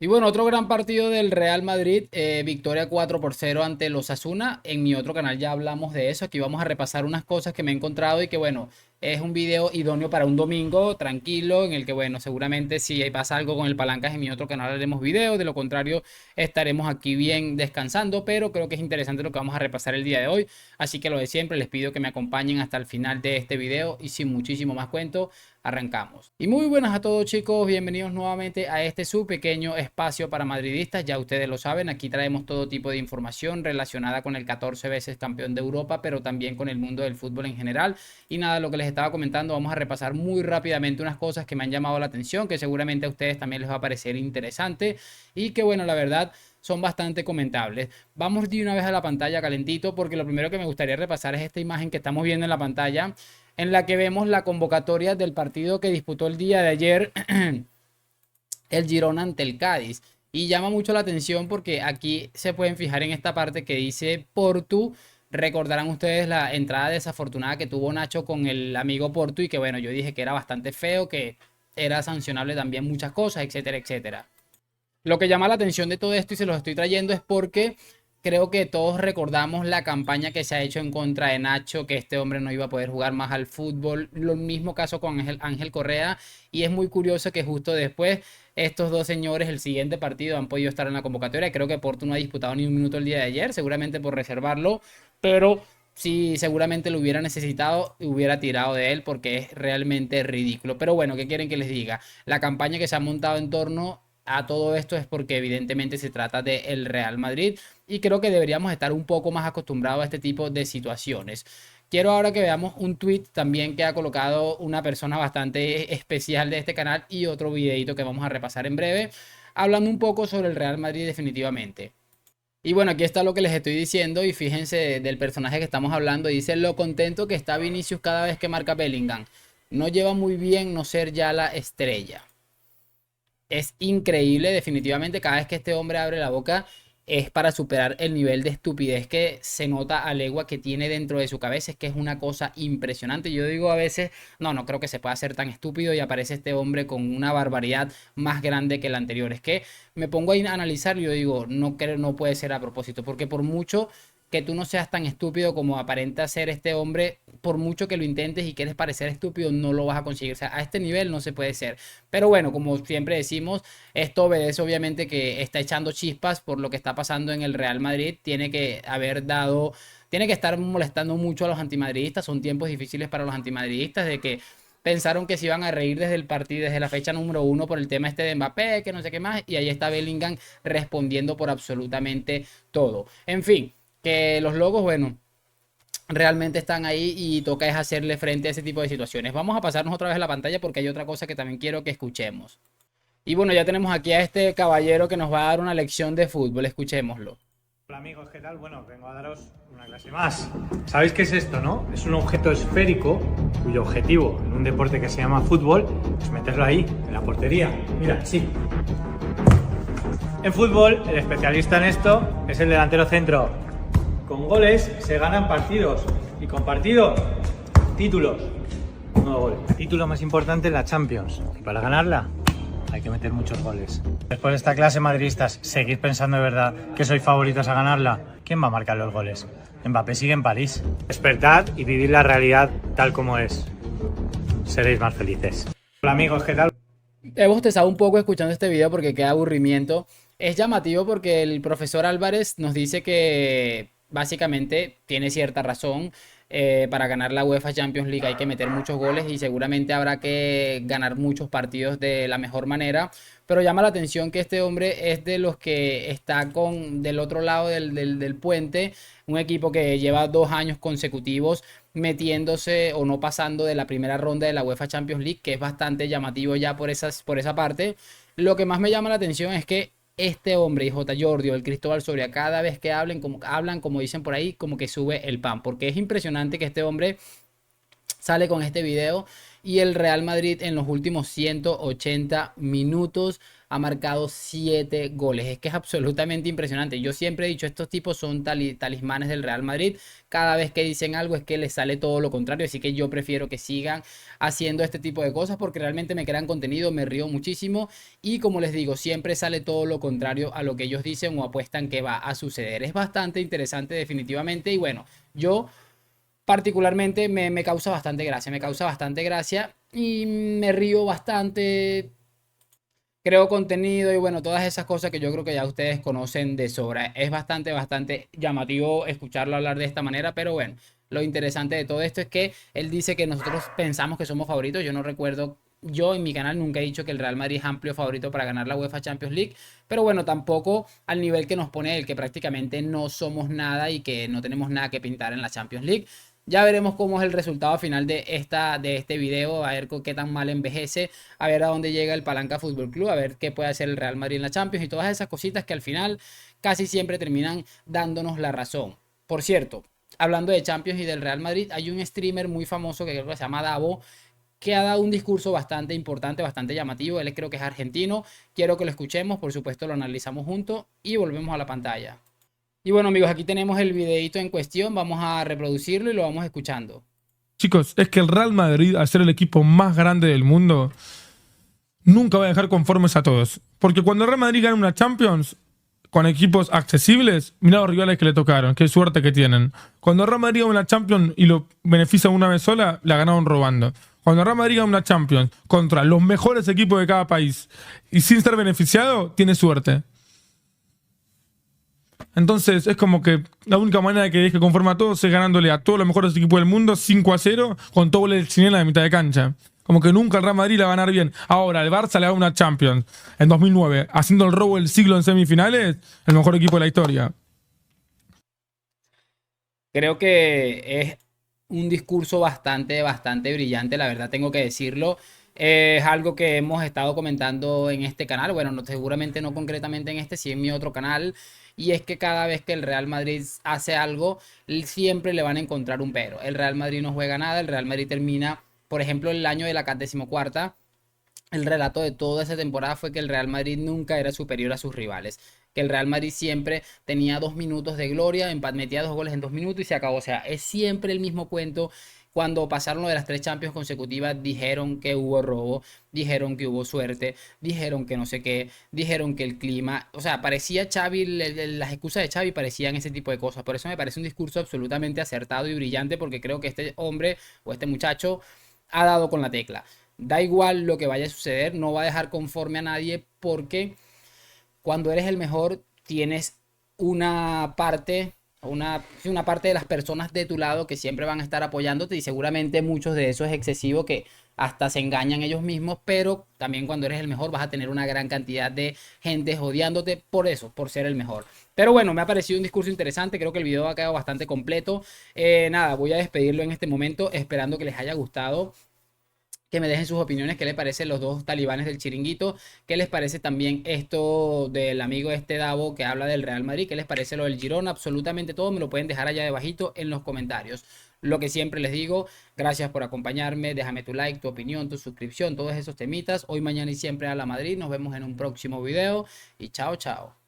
Y bueno, otro gran partido del Real Madrid, victoria 4-0 ante los Osasuna. En mi otro canal ya hablamos de eso. Aquí vamos a repasar unas cosas que me he encontrado y que bueno, es un video idóneo para un domingo tranquilo en el que bueno, seguramente si pasa algo con el Palancas en mi otro canal haremos video. De lo contrario, estaremos aquí bien descansando, pero creo que es interesante lo que vamos a repasar el día de hoy. Así que lo de siempre, les pido que me acompañen hasta el final de este video y sin muchísimo más cuento. Arrancamos. Y muy buenas a todos chicos, bienvenidos nuevamente a este su pequeño espacio para madridistas. Ya ustedes lo saben, aquí traemos todo tipo de información relacionada con el 14 veces campeón de Europa, pero también con el mundo del fútbol en general. Y nada, lo que les estaba comentando, vamos a repasar muy rápidamente unas cosas que me han llamado la atención, que seguramente a ustedes también les va a parecer interesante y que bueno, la verdad son bastante comentables. Vamos de una vez a la pantalla calentito porque lo primero que me gustaría repasar es esta imagen que estamos viendo en la pantalla en la que vemos la convocatoria del partido que disputó el día de ayer el Girona ante el Cádiz. Y llama mucho la atención porque aquí se pueden fijar en esta parte que dice Portu. Recordarán ustedes la entrada desafortunada que tuvo Nacho con el amigo Portu y que bueno, yo dije que era bastante feo, que era sancionable también muchas cosas, etcétera, etcétera. Lo que llama la atención de todo esto y se los estoy trayendo es porque creo que todos recordamos la campaña que se ha hecho en contra de Nacho, que este hombre no iba a poder jugar más al fútbol. Lo mismo caso con Ángel Correa. Y es muy curioso que justo después estos dos señores, el siguiente partido, han podido estar en la convocatoria. Creo que Porto no ha disputado ni un minuto el día de ayer, seguramente por reservarlo. Pero si seguramente lo hubiera necesitado, hubiera tirado de él porque es realmente ridículo. Pero bueno, ¿qué quieren que les diga? La campaña que se ha montado en torno a todo esto es porque evidentemente se trata del Real Madrid y creo que deberíamos estar un poco más acostumbrados a este tipo de situaciones. Quiero ahora que veamos un tweet también que ha colocado una persona bastante especial de este canal y otro videito que vamos a repasar en breve, hablando un poco sobre el Real Madrid definitivamente. Y bueno, aquí está lo que les estoy diciendo y fíjense del personaje que estamos hablando. Dice lo contento que está Vinicius cada vez que marca Bellingham. No lleva muy bien no ser ya la estrella. Es increíble, definitivamente, cada vez que este hombre abre la boca es para superar el nivel de estupidez que se nota a legua que tiene dentro de su cabeza. Es que es una cosa impresionante. Yo digo a veces, no creo que se pueda ser tan estúpido y aparece este hombre con una barbaridad más grande que la anterior. Es que me pongo a analizar y yo digo, no creo, no puede ser a propósito, porque por mucho que tú no seas tan estúpido como aparenta ser este hombre, por mucho que lo intentes y quieres parecer estúpido, no lo vas a conseguir. O sea, a este nivel no se puede ser. Pero bueno, como siempre decimos, esto obedece obviamente que está echando chispas por lo que está pasando en el Real Madrid. Tiene que estar molestando mucho a los antimadridistas. Son tiempos difíciles para los antimadridistas de que pensaron que se iban a reír desde el partido, desde la fecha número uno por el tema este de Mbappé, que no sé qué más, y ahí está Bellingham respondiendo por absolutamente todo. En fin, que los logos, bueno, realmente están ahí y toca es hacerle frente a ese tipo de situaciones. Vamos a pasarnos otra vez a la pantalla porque hay otra cosa que también quiero que escuchemos. Y bueno, ya tenemos aquí a este caballero que nos va a dar una lección de fútbol. Escuchémoslo. Hola amigos, ¿qué tal? Bueno, vengo a daros una clase más. ¿Sabéis qué es esto, no? Es un objeto esférico cuyo objetivo en un deporte que se llama fútbol es meterlo ahí, en la portería. Mira, sí. En fútbol, el especialista en esto es el delantero centro. Con goles se ganan partidos y con partido, títulos. No gol. El título más importante es la Champions y para ganarla hay que meter muchos goles. Después de esta clase, madridistas, ¿seguís pensando de verdad que sois favoritos a ganarla? ¿Quién va a marcar los goles? Mbappé sigue en París. Despertad y vivid la realidad tal como es. Seréis más felices. Hola amigos, ¿qué tal? Hemos estado un poco escuchando este video porque queda aburrimiento. Es llamativo porque el profesor Álvarez nos dice que básicamente tiene cierta razón. Para ganar la UEFA Champions League hay que meter muchos goles y seguramente habrá que ganar muchos partidos de la mejor manera. Pero llama la atención que este hombre es de los que está del otro lado del puente, un equipo que lleva 2 años consecutivos metiéndose o no pasando de la primera ronda de la UEFA Champions League, que es bastante llamativo ya por esa parte. Lo que más me llama la atención es que este hombre y J. Jordi o el Cristóbal Soria, cada vez que hablan, como dicen por ahí, como que sube el pan, porque es impresionante que este hombre sale con este video y el Real Madrid en los últimos 180 minutos ha marcado 7 goles. Es que es absolutamente impresionante. Yo siempre he dicho, estos tipos son talismanes del Real Madrid. Cada vez que dicen algo es que les sale todo lo contrario. Así que yo prefiero que sigan haciendo este tipo de cosas porque realmente me crean contenido, me río muchísimo. Y como les digo, siempre sale todo lo contrario a lo que ellos dicen o apuestan que va a suceder. Es bastante interesante definitivamente. Y bueno, yo particularmente me causa bastante gracia, me causa bastante gracia y me río bastante, creo contenido y bueno, todas esas cosas que yo creo que ya ustedes conocen de sobra. Es bastante llamativo escucharlo hablar de esta manera, pero bueno, lo interesante de todo esto es que él dice que nosotros pensamos que somos favoritos. Yo no recuerdo, yo en mi canal nunca he dicho que el Real Madrid es amplio favorito para ganar la UEFA Champions League, pero bueno, tampoco al nivel que nos pone él, que prácticamente no somos nada y que no tenemos nada que pintar en la Champions League. Ya veremos cómo es el resultado final de este video, a ver qué tan mal envejece, a ver a dónde llega el Palanca Fútbol Club, a ver qué puede hacer el Real Madrid en la Champions y todas esas cositas que al final casi siempre terminan dándonos la razón. Por cierto, hablando de Champions y del Real Madrid, hay un streamer muy famoso que creo que se llama Davo, que ha dado un discurso bastante importante, bastante llamativo. Él creo que es argentino. Quiero que lo escuchemos, por supuesto lo analizamos juntos y volvemos a la pantalla. Y bueno amigos, aquí tenemos el videito en cuestión, vamos a reproducirlo y lo vamos escuchando. Chicos, es que el Real Madrid, al ser el equipo más grande del mundo, nunca va a dejar conformes a todos. Porque cuando el Real Madrid gana una Champions con equipos accesibles, mirá los rivales que le tocaron, qué suerte que tienen. Cuando el Real Madrid gana una Champions y lo beneficia una vez sola, la ganaron robando. Cuando el Real Madrid gana una Champions contra los mejores equipos de cada país y sin ser beneficiado, tiene suerte. Entonces es como que la única manera de que deje conforme a todos es ganándole a todos los mejores equipos del mundo 5-0 con todo el chinela de mitad de cancha. Como que nunca el Real Madrid la va a ganar bien. Ahora, el Barça le da una Champions en 2009, haciendo el robo del siglo en semifinales, el mejor equipo de la historia. Creo que es un discurso bastante brillante, la verdad tengo que decirlo. Es algo que hemos estado comentando en este canal, bueno, no, seguramente no concretamente en este, sí en mi otro canal, y es que cada vez que el Real Madrid hace algo, siempre le van a encontrar un pero. El Real Madrid no juega nada, el Real Madrid termina, por ejemplo, el año de la 14ª, el relato de toda esa temporada fue que el Real Madrid nunca era superior a sus rivales, que el Real Madrid siempre tenía 2 minutos de gloria, metía 2 goles en 2 minutos y se acabó. O sea, es siempre el mismo cuento. Cuando pasaron lo de las 3 Champions consecutivas, dijeron que hubo robo, dijeron que hubo suerte, dijeron que no sé qué, dijeron que el clima, o sea, parecía Xavi, las excusas de Xavi parecían ese tipo de cosas. Por eso me parece un discurso absolutamente acertado y brillante, porque creo que este hombre o este muchacho ha dado con la tecla. Da igual lo que vaya a suceder, no va a dejar conforme a nadie, porque cuando eres el mejor tienes una parte, una parte de las personas de tu lado que siempre van a estar apoyándote, y seguramente muchos de eso es excesivo, que hasta se engañan ellos mismos, pero también cuando eres el mejor vas a tener una gran cantidad de gente odiándote por eso, por ser el mejor. Pero bueno, me ha parecido un discurso interesante, creo que el video ha quedado bastante completo. Nada, voy a despedirlo en este momento, esperando que les haya gustado, que me dejen sus opiniones, qué les parece los dos talibanes del chiringuito, qué les parece también esto del amigo este Davo que habla del Real Madrid, qué les parece lo del Girona, absolutamente todo me lo pueden dejar allá debajito en los comentarios. Lo que siempre les digo, gracias por acompañarme, déjame tu like, tu opinión, tu suscripción, todos esos temitas, hoy, mañana y siempre a la Madrid. Nos vemos en un próximo video y chao, chao.